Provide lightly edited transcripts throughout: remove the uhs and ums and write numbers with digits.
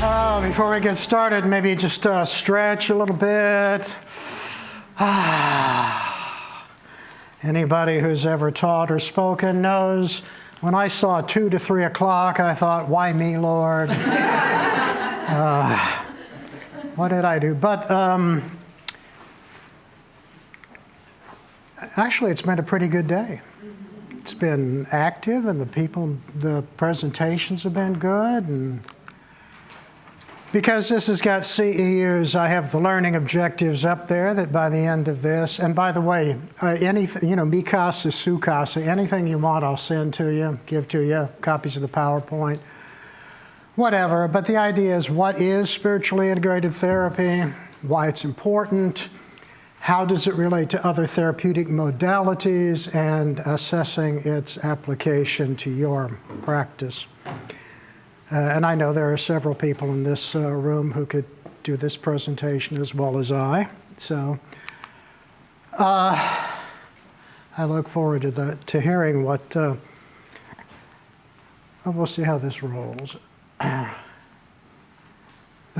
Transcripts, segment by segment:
Before we get started, maybe just stretch a little bit. Anybody who's ever taught or spoken knows when I saw 2 to 3 o'clock, I thought, why me, Lord? What did I do? But actually, it's been a pretty good day. It's been active, and the presentations have been good. And because this has got CEUs, I have the learning objectives up there that by the end of this, and by the way, anything, mikasa, sukasa, anything you want, I'll send to you, give to you, copies of the PowerPoint, whatever. But the idea is, what is spiritually integrated therapy? Why it's important? How does it relate to other therapeutic modalities? And assessing its application to your practice. And I know there are several people in this room who could do this presentation as well as I. So I look forward to hearing what, we'll see how this rolls. The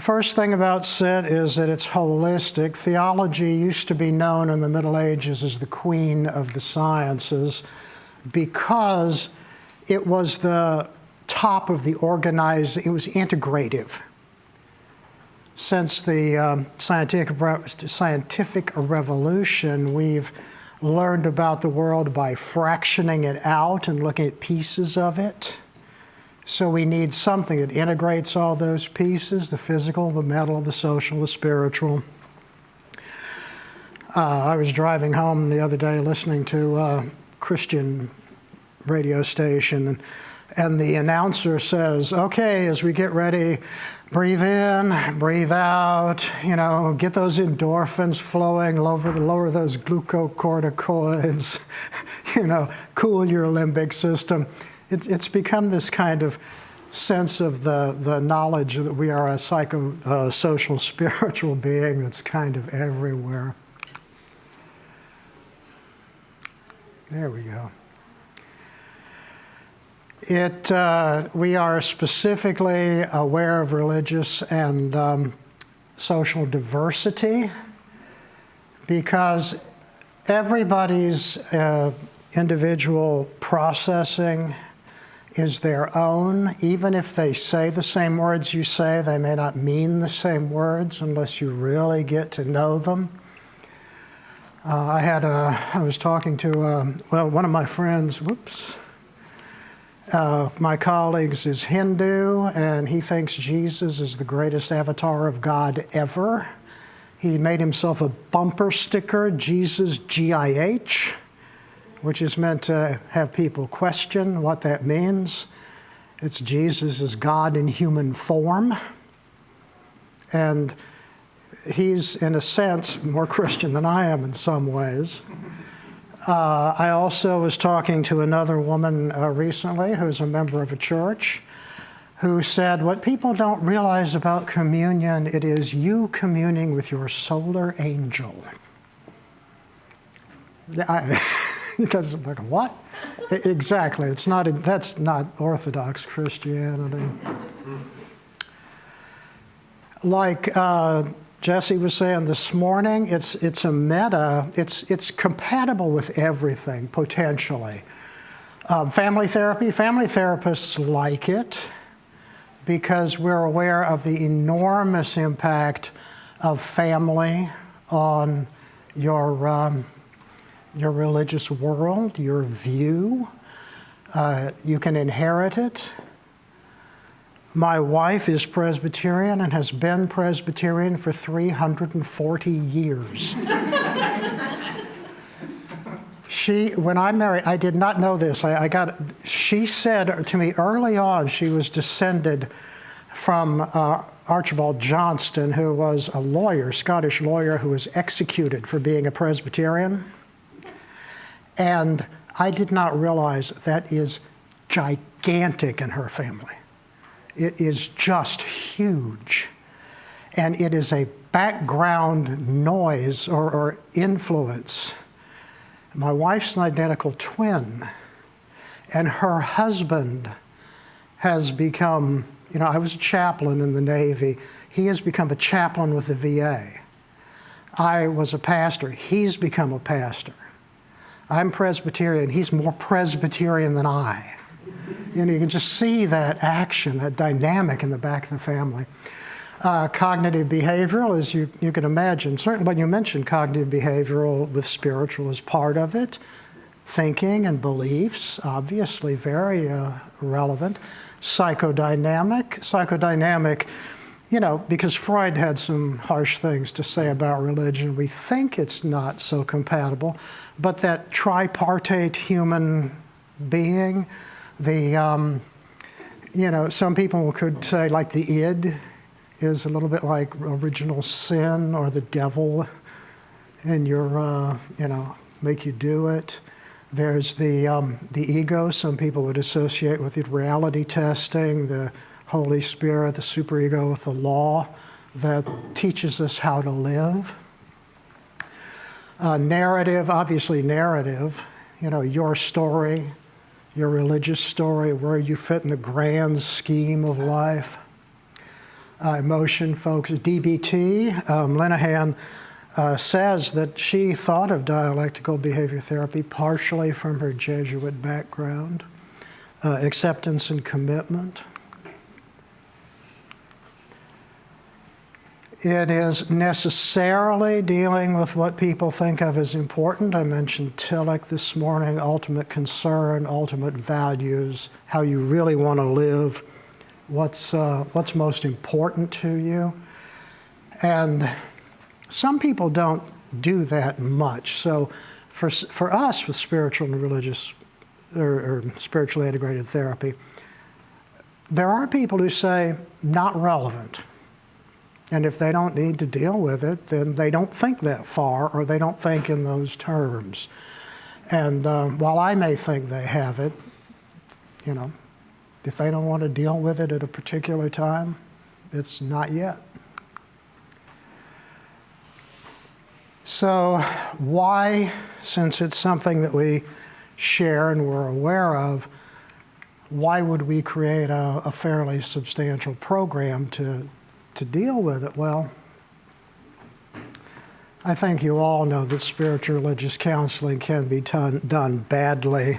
first thing about SIT is that it's holistic. Theology used to be known in the Middle Ages as the queen of the sciences because it was the top of the organized, it was integrative. Since the scientific revolution, we've learned about the world by fractioning it out and looking at pieces of it. So we need something that integrates all those pieces, the physical, the mental, the social, the spiritual. I was driving home the other day listening to a Christian radio station, and the announcer says, okay, as we get ready, breathe in, breathe out, get those endorphins flowing, lower those glucocorticoids, cool your limbic system. It's become this kind of sense of the knowledge that we are a psychosocial, spiritual being that's kind of everywhere. There we go. We are specifically aware of religious and social diversity because everybody's individual processing is their own. Even if they say the same words you say, they may not mean the same words unless you really get to know them. I was talking to, one of my friends, my colleagues is Hindu, and he thinks Jesus is the greatest avatar of God ever. He made himself a bumper sticker, Jesus GIH, which is meant to have people question what that means. It's Jesus as God in human form. And he's, in a sense, more Christian than I am in some ways. I also was talking to another woman recently who's a member of a church who said, what people don't realize about communion, it is you communing with your solar angel. Because, like, what? Exactly. That's not Orthodox Christianity. Like Jesse was saying this morning, it's a meta. It's compatible with everything potentially. Family therapy. Family therapists like it because we're aware of the enormous impact of family on your religious world, your view. You can inherit it. My wife is Presbyterian and has been Presbyterian for 340 years. When I married, I did not know this. She said to me early on she was descended from Archibald Johnston, who was a lawyer, Scottish lawyer, who was executed for being a Presbyterian. And I did not realize that is gigantic in her family. It is just huge. And it is a background noise or influence. My wife's an identical twin, and her husband has become I was a chaplain in the Navy. He has become a chaplain with the VA. I was a pastor. He's become a pastor. I'm Presbyterian. He's more Presbyterian than I. You can just see that action, that dynamic in the back of the family. Cognitive behavioral, as you can imagine, certainly when you mention cognitive behavioral with spiritual as part of it, thinking and beliefs, obviously very relevant. Psychodynamic, because Freud had some harsh things to say about religion. We think it's not so compatible, but that tripartite human being, some people could say like the id is a little bit like original sin or the devil, and make you do it. There's the ego. Some people would associate with it reality testing, the Holy Spirit, the superego with the law that teaches us how to live. Narrative, obviously narrative, your story, your religious story, where you fit in the grand scheme of life. Emotion, folks, DBT, Linehan says that she thought of dialectical behavior therapy partially from her Jesuit background. Acceptance and commitment. It is necessarily dealing with what people think of as important. I mentioned Tillich this morning, ultimate concern, ultimate values, how you really want to live, what's most important to you. And some people don't do that much. So for us with spiritual and religious or spiritually integrated therapy, there are people who say, not relevant. And if they don't need to deal with it, then they don't think that far, or they don't think in those terms. And while I may think they have it, if they don't want to deal with it at a particular time, it's not yet. So why, since it's something that we share and we're aware of, why would we create a fairly substantial program to deal with it? Well, I think you all know that spiritual religious counseling can be done badly.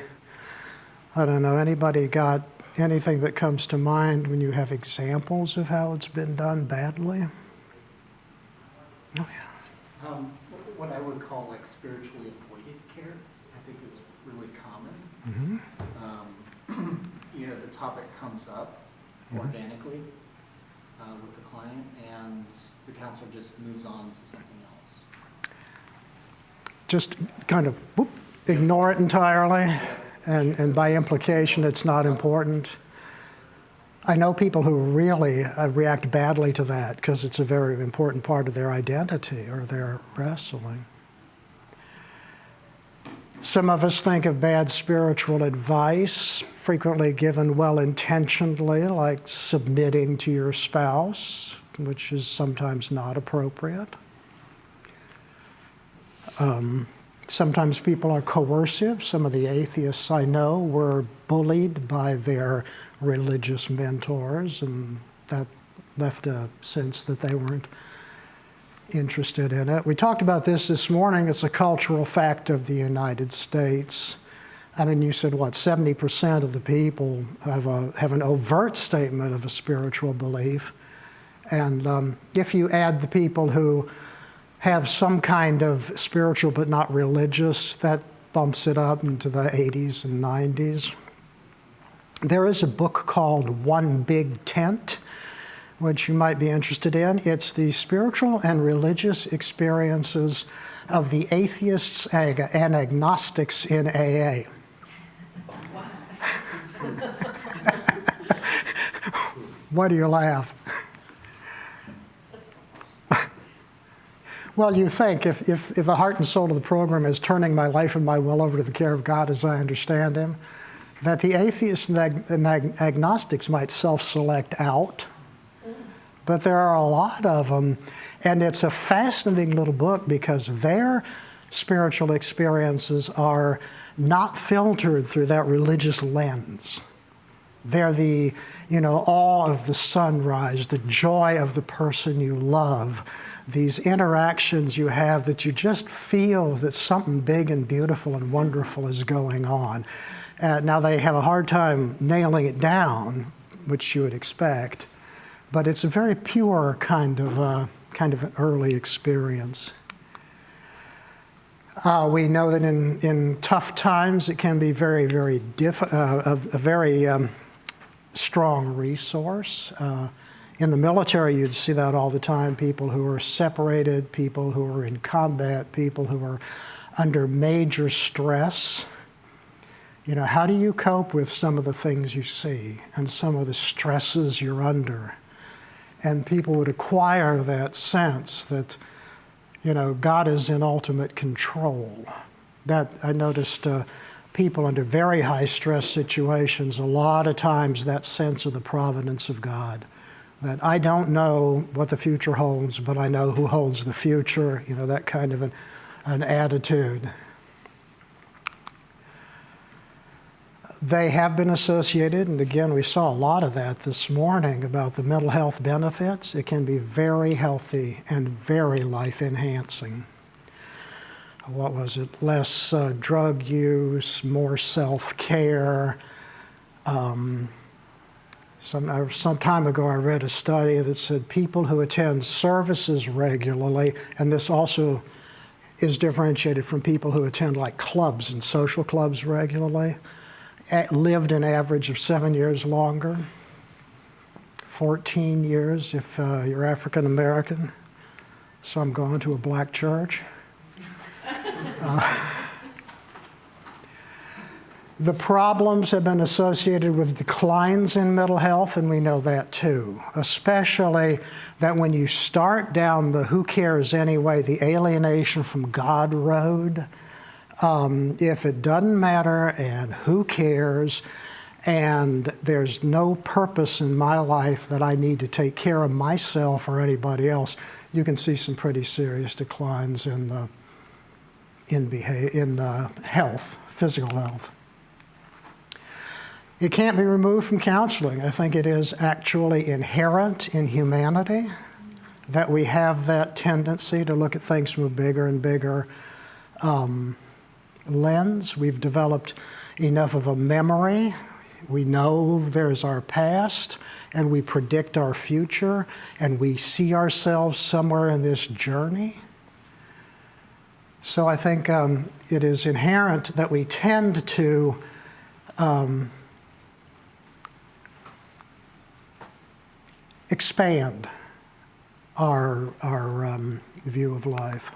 I don't know, anybody got anything that comes to mind when you have examples of how it's been done badly? Oh, yeah. What I would call like spiritually avoided care, I think is really common. Mm-hmm. The topic comes up organically with the client, and the counselor just moves on to something else. Just kind of ignore it entirely, and by implication, it's not important. I know people who really react badly to that because it's a very important part of their identity or their wrestling. Some of us think of bad spiritual advice, frequently given well-intentionedly, like submitting to your spouse, which is sometimes not appropriate. Sometimes people are coercive. Some of the atheists I know were bullied by their religious mentors, and that left a sense that they weren't interested in it. We talked about this morning. It's a cultural fact of the United States. I mean, you said, 70% of the people have an overt statement of a spiritual belief. And if you add the people who have some kind of spiritual but not religious, that bumps it up into the 80s and 90s. There is a book called One Big Tent, which you might be interested in. It's the spiritual and religious experiences of the atheists and agnostics in AA. Why do you laugh? Well, you think if the heart and soul of the program is turning my life and my will over to the care of God as I understand Him, that the atheists and agnostics might self-select out. But there are a lot of them, and it's a fascinating little book because their spiritual experiences are not filtered through that religious lens. They're the, awe of the sunrise, the joy of the person you love, these interactions you have that you just feel that something big and beautiful and wonderful is going on. Now they have a hard time nailing it down, which you would expect, but it's a very pure kind of an early experience. We know that in tough times it can be very, very a very strong resource. In the military, you'd see that all the time, people who are separated, people who are in combat, people who are under major stress. How do you cope with some of the things you see and some of the stresses you're under? And people would acquire that sense that, God is in ultimate control. That I noticed people under very high stress situations, a lot of times that sense of the providence of God. That I don't know what the future holds, but I know who holds the future, that kind of an attitude. They have been associated, and again, we saw a lot of that this morning about the mental health benefits. It can be very healthy and very life-enhancing. What was it? Less drug use, more self-care. Some time ago, I read a study that said people who attend services regularly, and this also is differentiated from people who attend like clubs and social clubs regularly, lived an average of 7 years longer, 14 years if you're African American. So I'm going to a black church. The problems have been associated with declines in mental health, and we know that too. Especially that when you start down the who cares anyway, the alienation from God road, if it doesn't matter and who cares, and there's no purpose in my life that I need to take care of myself or anybody else, you can see some pretty serious declines in health, physical health. It can't be removed from counseling. I think it is actually inherent in humanity that we have that tendency to look at things from a bigger and bigger lens. We've developed enough of a memory. We know there's our past, and we predict our future, and we see ourselves somewhere in this journey. So I think it is inherent that we tend to expand our view of life.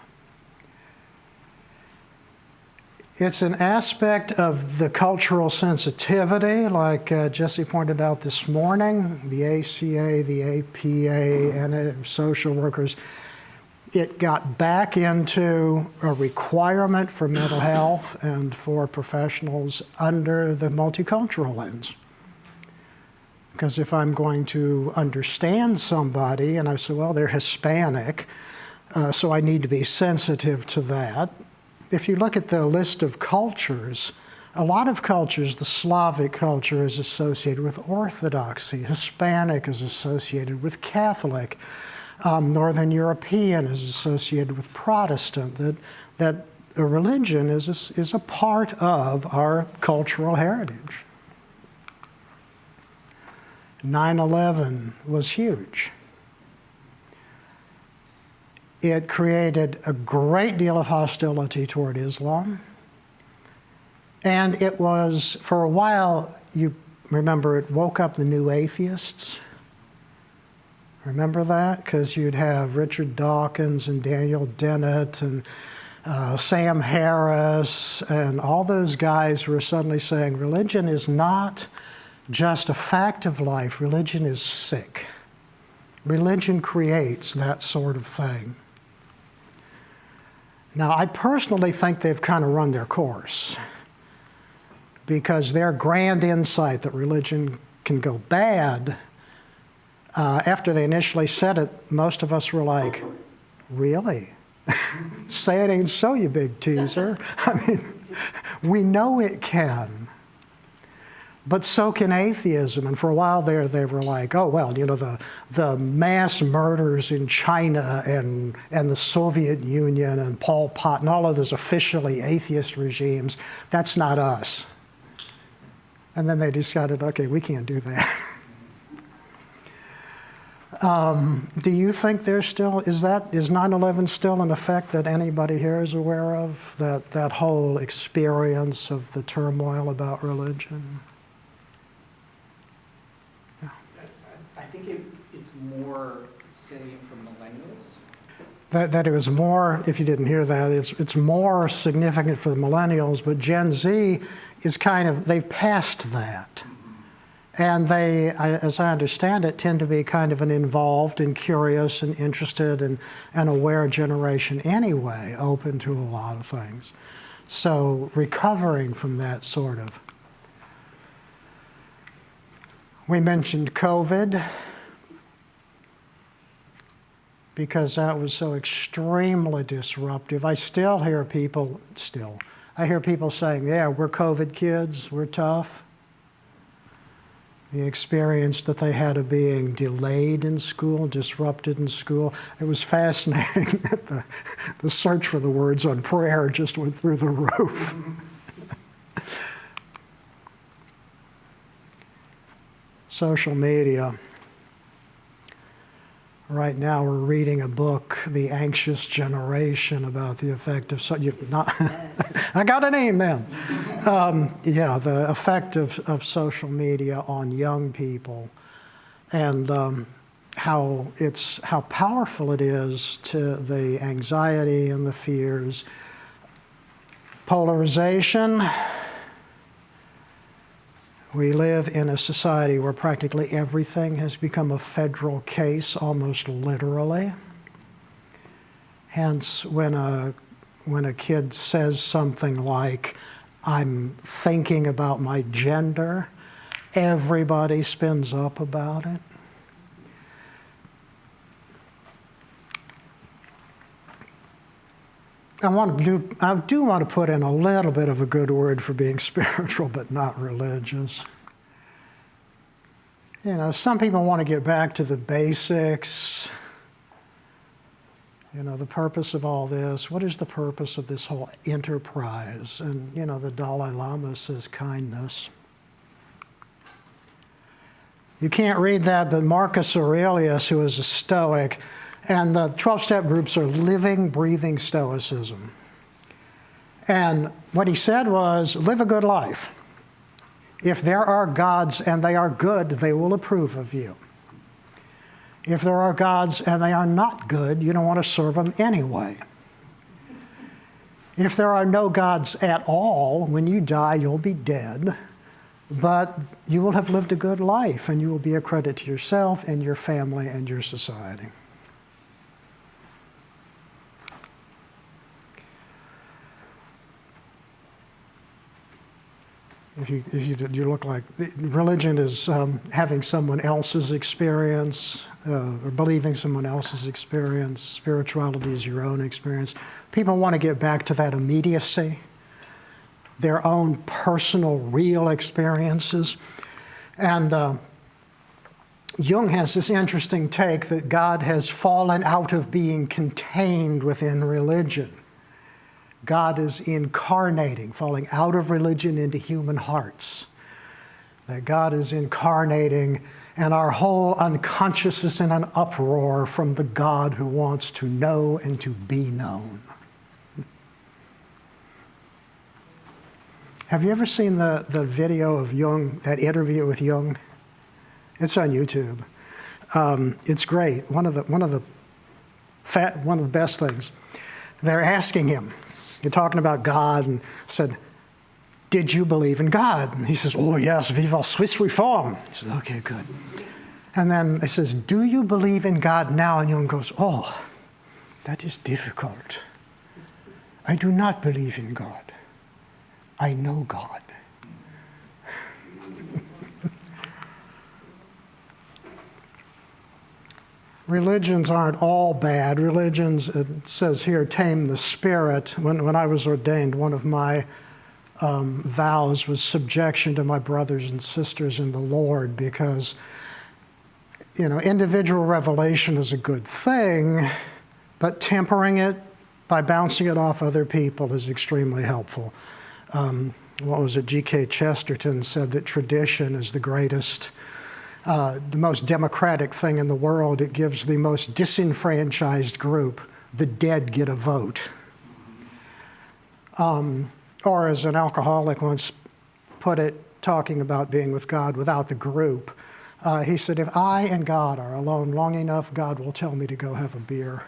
It's an aspect of the cultural sensitivity, like Jesse pointed out this morning, the ACA, the APA, and social workers. It got back into a requirement for mental health and for professionals under the multicultural lens. Because if I'm going to understand somebody, and I say, well, they're Hispanic, so I need to be sensitive to that. If you look at the list of cultures, a lot of cultures, the Slavic culture is associated with Orthodoxy. Hispanic is associated with Catholic. Northern European is associated with Protestant. That a religion is a part of our cultural heritage. 9/11 was huge. It created a great deal of hostility toward Islam. And it was, for a while, you remember, it woke up the new atheists. Remember that? Because you'd have Richard Dawkins and Daniel Dennett and Sam Harris and all those guys who were suddenly saying religion is not just a fact of life. Religion is sick. Religion creates that sort of thing. Now, I personally think they've kind of run their course, because their grand insight that religion can go bad, after they initially said it, most of us were like, really? Say it ain't so, you big teaser. I mean, we know it can. But so can atheism. And for a while there, they were like, oh, well, you know, the mass murders in China and the Soviet Union and Pol Pot and all of those officially atheist regimes, that's not us. And then they decided, okay, we can't do that. Do you think there's still, is 9/11 still an effect that anybody here is aware of? That whole experience of the turmoil about religion? I think it's more salient for millennials. That it was more, if you didn't hear that, it's more significant for the millennials, but Gen Z is kind of, they've passed that. And they, as I understand it, tend to be kind of an involved and curious and interested and aware generation anyway, open to a lot of things. So recovering from that sort of. We mentioned COVID because that was so extremely disruptive. I hear people saying, yeah, we're COVID kids, we're tough. The experience that they had of being delayed in school, disrupted in school. It was fascinating that the search for the words on prayer just went through the roof. Social media. Right now we're reading a book, The Anxious Generation, about the effect of, I got an amen. The effect of social media on young people and how powerful it is to the anxiety and the fears. Polarization. We live in a society where practically everything has become a federal case, almost literally. Hence, when a kid says something like, I'm thinking about my gender, everybody spins up about it. I do want to put in a little bit of a good word for being spiritual, but not religious. You know, some people want to get back to the basics. You know, the purpose of all this. What is the purpose of this whole enterprise? And, you know, the Dalai Lama says kindness. You can't read that, but Marcus Aurelius, who is a Stoic, and the 12-step groups are living, breathing Stoicism. And what he said was, live a good life. If there are gods and they are good, they will approve of you. If there are gods and they are not good, you don't want to serve them anyway. If there are no gods at all, when you die, you'll be dead. But you will have lived a good life, and you will be a credit to yourself and your family and your society. If you look like religion is having someone else's experience or believing someone else's experience. Spirituality is your own experience. People want to get back to that immediacy, their own personal, real experiences. And Jung has this interesting take that God has fallen out of being contained within religion. God is incarnating, falling out of religion into human hearts. That God is incarnating, and our whole unconscious is in an uproar from the God who wants to know and to be known. Have you ever seen the video of Jung, that interview with Jung? It's on YouTube. It's great. One of the best things. They're asking him. You're talking about God, and said, did you believe in God? And he says, oh yes, viva Swiss reform. He says, okay, good. And then he says, do you believe in God now? And Jung goes, oh, that is difficult. I do not believe in God. I know God. Religions aren't all bad. Religions, it says here, tame the spirit. When I was ordained, one of my vows was subjection to my brothers and sisters in the Lord, because, individual revelation is a good thing, but tempering it by bouncing it off other people is extremely helpful. What was it? G.K. Chesterton said that tradition is the greatest, the most democratic thing in the world. It gives the most disenfranchised group, the dead, get a vote. Or as an alcoholic once put it, talking about being with God without the group, he said, if I and God are alone long enough, God will tell me to go have a beer.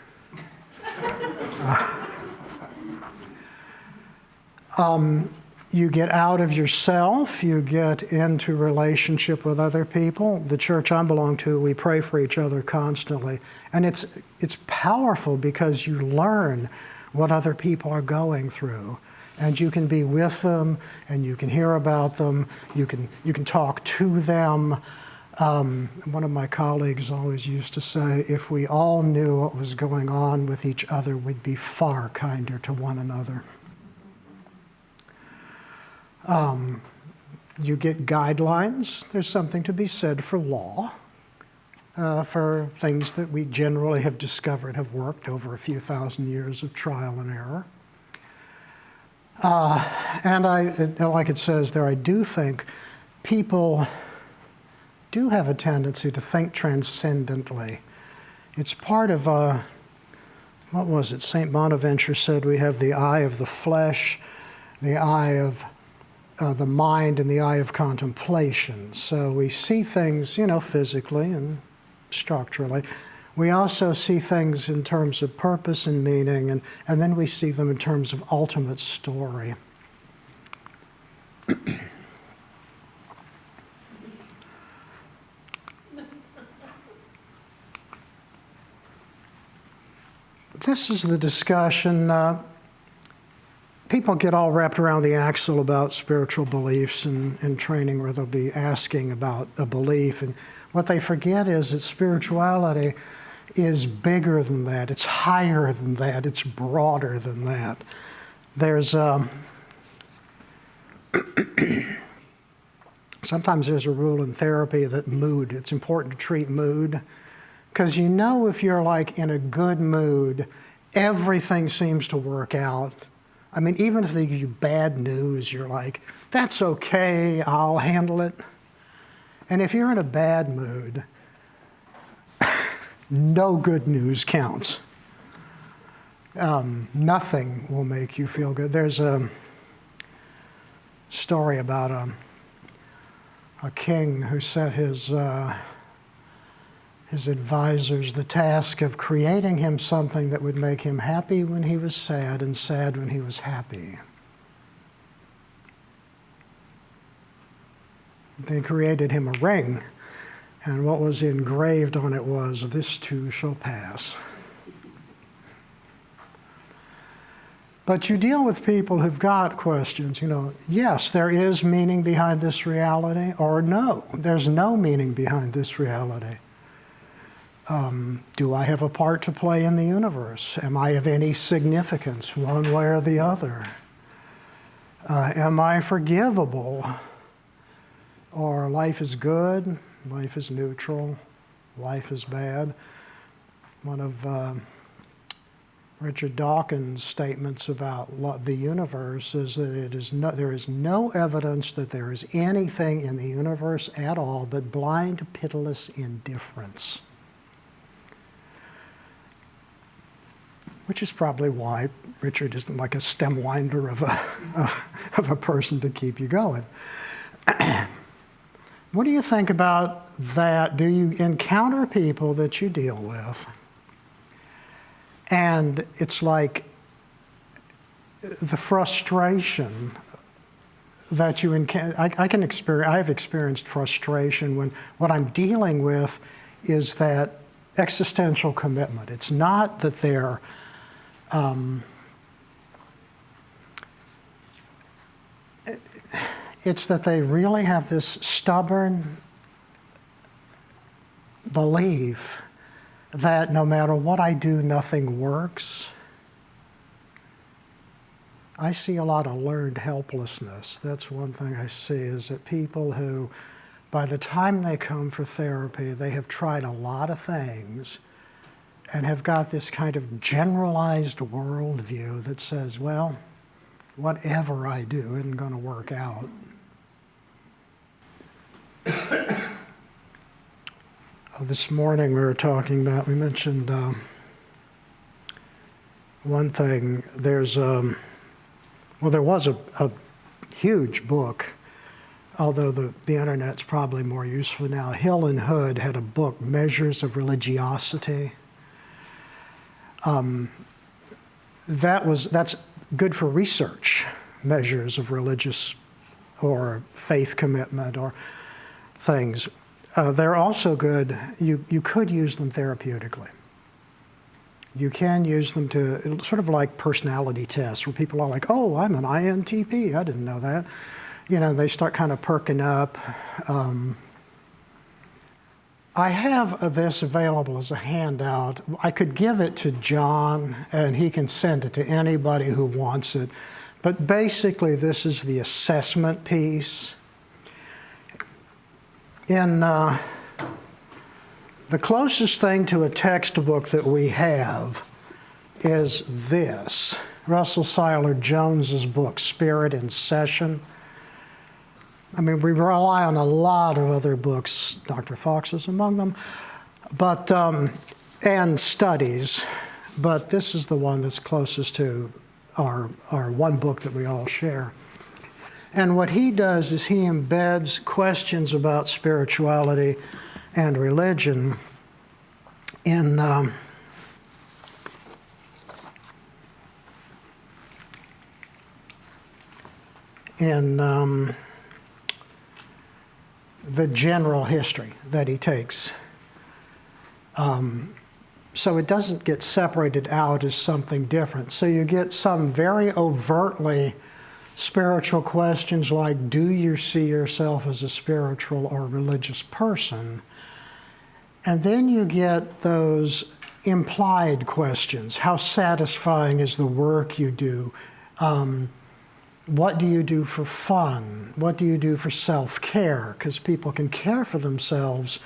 You get out of yourself, you get into relationship with other people. The church I belong to, we pray for each other constantly. And it's powerful because you learn what other people are going through. And you can be with them, and you can hear about them, you can talk to them. One of my colleagues always used to say, if we all knew what was going on with each other, we'd be far kinder to one another. You get guidelines. There's something to be said for law, for things that we generally have discovered have worked over a few thousand years of trial and error. And like it says there, I do think people do have a tendency to think transcendently. It's part of, what was it? St. Bonaventure said we have the eye of the flesh, the eye of the mind, and the eye of contemplation. So we see things, physically and structurally. We also see things in terms of purpose and meaning, and then we see them in terms of ultimate story. This is the discussion. People get all wrapped around the axle about spiritual beliefs and training, where they'll be asking about a belief. And what they forget is that spirituality is bigger than that. It's higher than that. It's broader than that. There's sometimes there's a rule in therapy that it's important to treat mood, because if you're like in a good mood, everything seems to work out. I mean, even if they give you bad news, you're like, that's okay, I'll handle it. And if you're in a bad mood, no good news counts. Nothing will make you feel good. There's a story about a king who set his advisors the task of creating him something that would make him happy when he was sad and sad when he was happy. They created him a ring, and what was engraved on it was, "This too shall pass." But you deal with people who've got questions, yes, there is meaning behind this reality, or no, there's no meaning behind this reality. Do I have a part to play in the universe? Am I of any significance, one way or the other? Am I forgivable? Or life is good, life is neutral, life is bad. One of Richard Dawkins' statements about the universe is that there is no evidence that there is anything in the universe at all but blind, pitiless indifference. Which is probably why Richard isn't like a stem winder of a person to keep you going. What do you think about that? Do you encounter people that you deal with, and it's like the frustration that you encounter? I have experienced frustration when what I'm dealing with is that existential commitment. It's not that they're it's that they really have this stubborn belief that no matter what I do, nothing works. I see a lot of learned helplessness. That's one thing I see, is that people who, by the time they come for therapy, they have tried a lot of things and have got this kind of generalized worldview that says, well, whatever I do isn't going to work out. This morning we mentioned one thing. There was a huge book, although the internet's probably more useful now. Hill and Hood had a book, Measures of Religiosity. That's good for research, measures of religious or faith commitment or things. They're also good, you could use them therapeutically. You can use them to, sort of like personality tests, where people are like, oh, I'm an INTP, I didn't know that. They start kind of perking up. I have this available as a handout. I could give it to John, and he can send it to anybody who wants it. But basically, this is the assessment piece. The closest thing to a textbook that we have is this, Russell Seiler Jones's book, Spirit in Session. I mean, we rely on a lot of other books, Dr. Fox is among them, but and studies, but this is the one that's closest to our one book that we all share. And what he does is he embeds questions about spirituality and religion in the general history that he takes. So it doesn't get separated out as something different. So you get some very overtly spiritual questions like, do you see yourself as a spiritual or religious person? And then you get those implied questions. How satisfying is the work you do? What do you do for fun? What do you do for self-care? Because people can care for themselves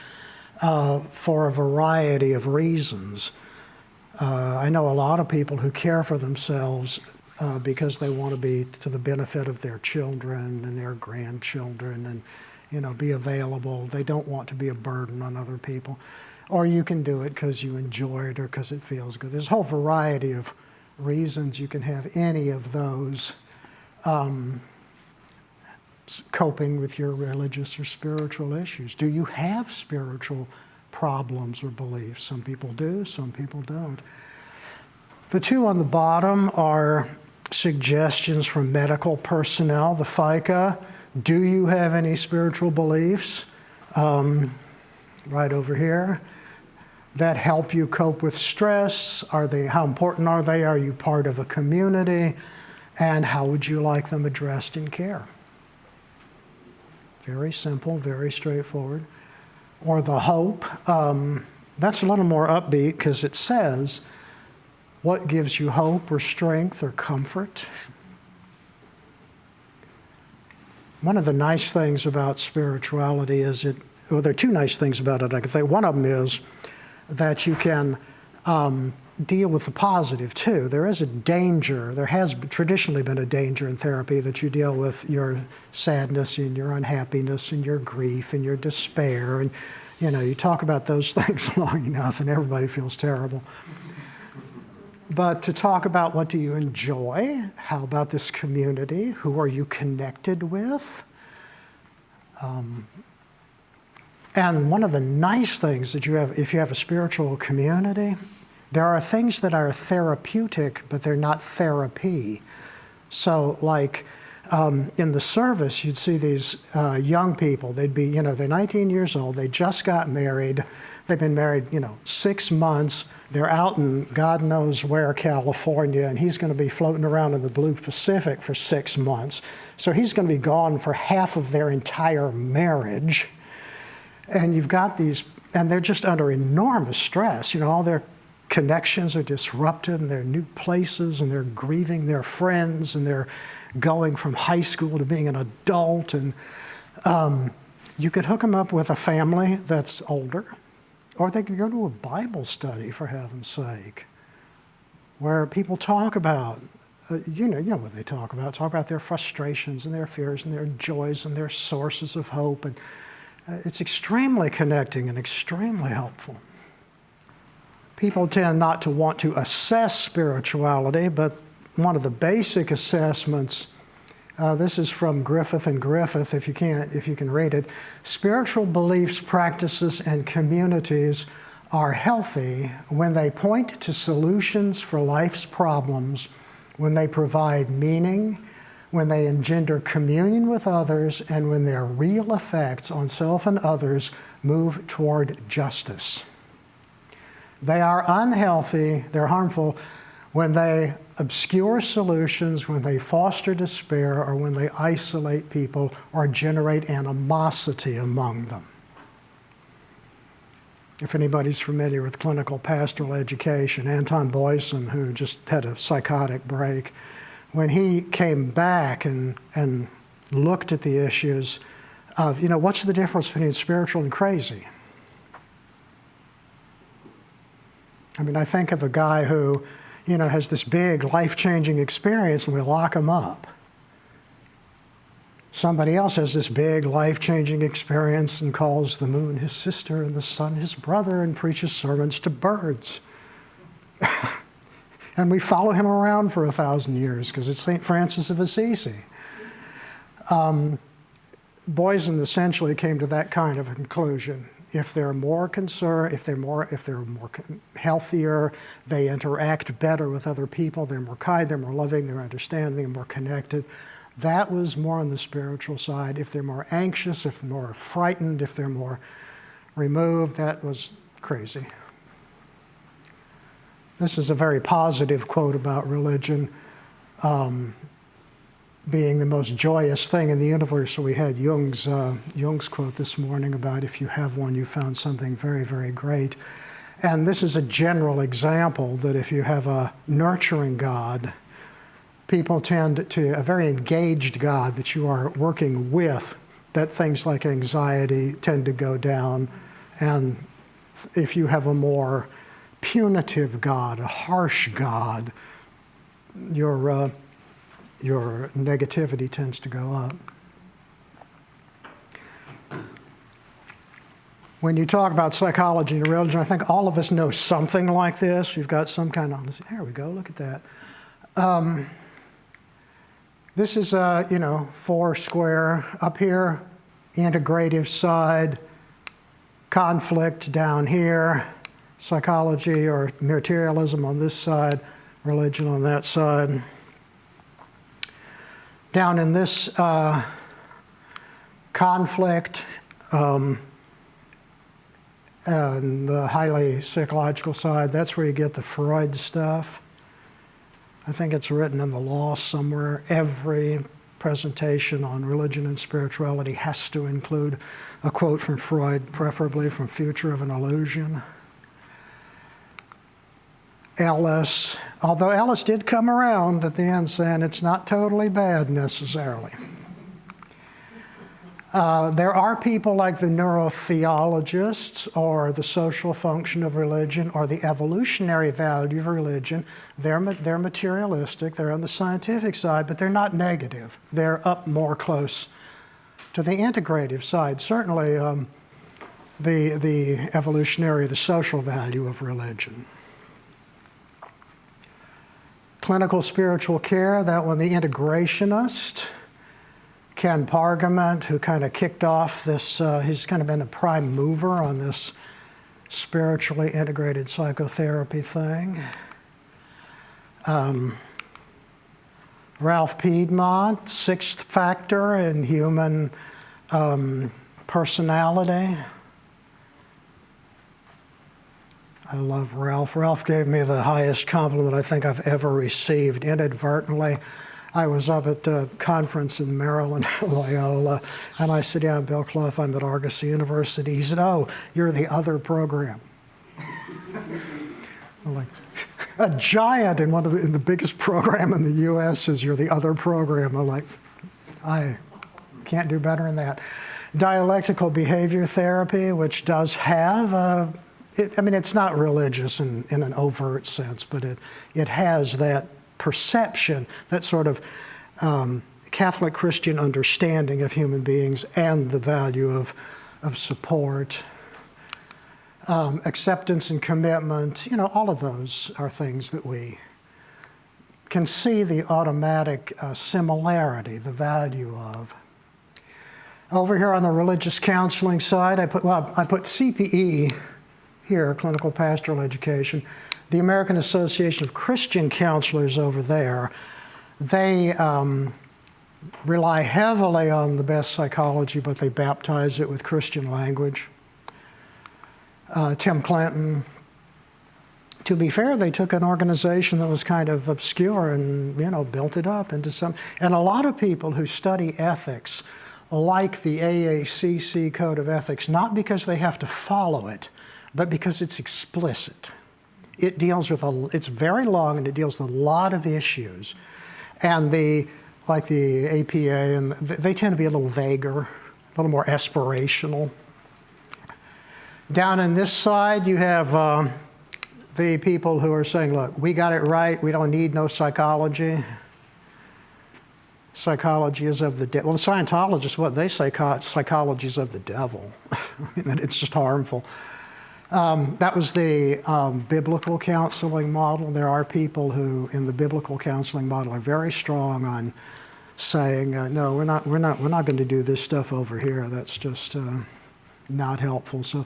for a variety of reasons. I know a lot of people who care for themselves because they want to be to the benefit of their children and their grandchildren and, be available. They don't want to be a burden on other people. Or you can do it because you enjoy it or because it feels good. There's a whole variety of reasons you can have any of those coping with your religious or spiritual issues. Do you have spiritual problems or beliefs? Some people do, some people don't. The two on the bottom are suggestions from medical personnel, the FICA. Do you have any spiritual beliefs? Right over here. That help you cope with stress? How important are they? Are you part of a community? And how would you like them addressed in care? Very simple, very straightforward. Or the hope. That's a little more upbeat because it says, what gives you hope or strength or comfort? One of the nice things about spirituality is there are two nice things about it, I could say. One of them is that you can deal with the positive too. There is a danger, there has traditionally been a danger in therapy that you deal with your sadness and your unhappiness and your grief and your despair. And, you talk about those things long enough and everybody feels terrible. But to talk about what do you enjoy? How about this community? Who are you connected with? And one of the nice things that you have, if you have a spiritual community, there are things that are therapeutic, but they're not therapy. So like in the service, you'd see these young people. They'd be, they're 19 years old. They just got married. They've been married, 6 months. They're out in God knows where, California, and he's going to be floating around in the blue Pacific for 6 months. So he's going to be gone for half of their entire marriage. And you've got these, and they're just under enormous stress. All their connections are disrupted, and they're new places, and they're grieving their friends, and they're going from high school to being an adult. And you could hook them up with a family that's older, or they could go to a Bible study, for heaven's sake, where people talk about, you know what they talk about their frustrations and their fears and their joys and their sources of hope. And it's extremely connecting and extremely helpful. People tend not to want to assess spirituality, but one of the basic assessments, this is from Griffith and Griffith, if you can read it. Spiritual beliefs, practices, and communities are healthy when they point to solutions for life's problems, when they provide meaning, when they engender communion with others, and when their real effects on self and others move toward justice. They are unhealthy, they're harmful, when they obscure solutions, when they foster despair, or when they isolate people or generate animosity among them. If anybody's familiar with clinical pastoral education, Anton Boyson, who just had a psychotic break, when he came back and looked at the issues of, what's the difference between spiritual and crazy? I mean, I think of a guy who, has this big life-changing experience and we lock him up. Somebody else has this big life-changing experience and calls the moon his sister and the sun his brother and preaches sermons to birds. And we follow him around for 1,000 years because it's St. Francis of Assisi. Boyson essentially came to that kind of a conclusion. If they're more concerned, if they're more healthier, they interact better with other people, they're more kind, they're more loving, they're understanding, they're more connected. That was more on the spiritual side. If they're more anxious, if they're more frightened, if they're more removed, that was crazy. This is a very positive quote about religion being the most joyous thing in the universe. So we had Jung's quote this morning about if you have one, you found something very, very great. And this is a general example that if you have a nurturing God, people tend to, a very engaged God that you are working with, that things like anxiety tend to go down. And if you have a more punitive God, a harsh God, your negativity tends to go up. When you talk about psychology and religion, I think all of us know something like this. You've got some kind of, there we go, look at that. This is, 4 square. Up here, integrative side, conflict down here, psychology or materialism on this side, religion on that side. Down in this conflict, and the highly psychological side, that's where you get the Freud stuff. I think it's written in the law somewhere. Every presentation on religion and spirituality has to include a quote from Freud, preferably from Future of an Illusion. Ellis, although Ellis did come around at the end saying it's not totally bad necessarily. There are people like the neurotheologists or the social function of religion or the evolutionary value of religion. They're materialistic, they're on the scientific side, but they're not negative. They're up more close to the integrative side. Certainly the evolutionary, the social value of religion. Clinical spiritual care, that one, the integrationist. Ken Pargament, who kind of kicked off this, he's kind of been a prime mover on this spiritually integrated psychotherapy thing. Ralph Piedmont, 6th factor in human personality. I love Ralph. Ralph gave me the highest compliment I think I've ever received inadvertently. I was up at a conference in Maryland, Loyola, and I said, yeah, I'm Bill Clough, I'm at Argosy University. He said, oh, you're the other program. Like a giant in in the biggest program in the U.S. is you're the other program. I'm like, I can't do better than that. Dialectical behavior therapy, which does have it's not religious in an overt sense, but it has that perception, that sort of Catholic Christian understanding of human beings and the value of support. Acceptance and commitment, all of those are things that we can see the automatic similarity, the value of. Over here on the religious counseling side, I put CPE here, clinical pastoral education. The American Association of Christian Counselors over there, they rely heavily on the best psychology, but they baptize it with Christian language. Tim Clinton. To be fair, they took an organization that was kind of obscure and, built it up into some. And a lot of people who study ethics like the AACC Code of Ethics, not because they have to follow it, but because it's explicit. It deals with it's very long and it deals with a lot of issues. And like the APA, and they tend to be a little vaguer, a little more aspirational. Down on this side, you have the people who are saying, look, we got it right. We don't need no psychology. Psychology is of the devil. Well, the Scientologists, what they say, psychology is of the devil. It's just harmful. That was the biblical counseling model. There are people who, in the biblical counseling model, are very strong on saying, no, we're not going to do this stuff over here. That's just not helpful. So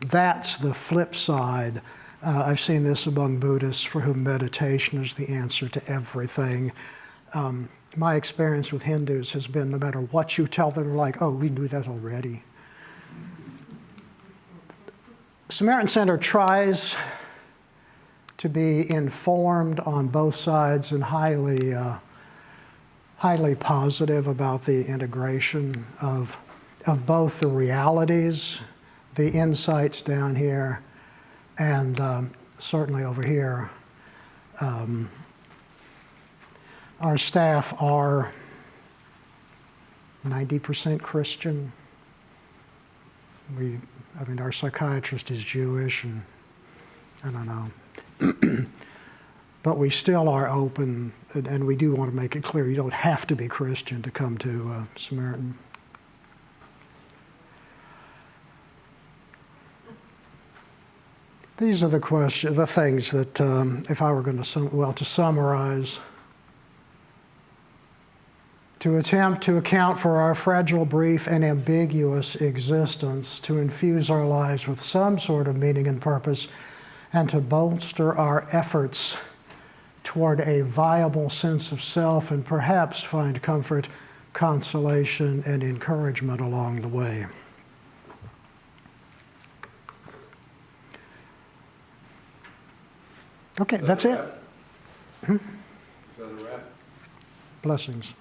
that's the flip side. I've seen this among Buddhists for whom meditation is the answer to everything. My experience with Hindus has been no matter what you tell them, they're like, oh, we knew that already. Samaritan Center tries to be informed on both sides and highly positive about the integration of both the realities, the insights down here, and certainly over here. Our staff are 90% Christian. Our psychiatrist is Jewish, and I don't know. But we still are open, and we do want to make it clear you don't have to be Christian to come to Samaritan. These are the things that, if I were going to summarize, to attempt to account for our fragile, brief, and ambiguous existence, to infuse our lives with some sort of meaning and purpose, and to bolster our efforts toward a viable sense of self, and perhaps find comfort, consolation, and encouragement along the way. Okay, that's it. Is that a wrap? Blessings.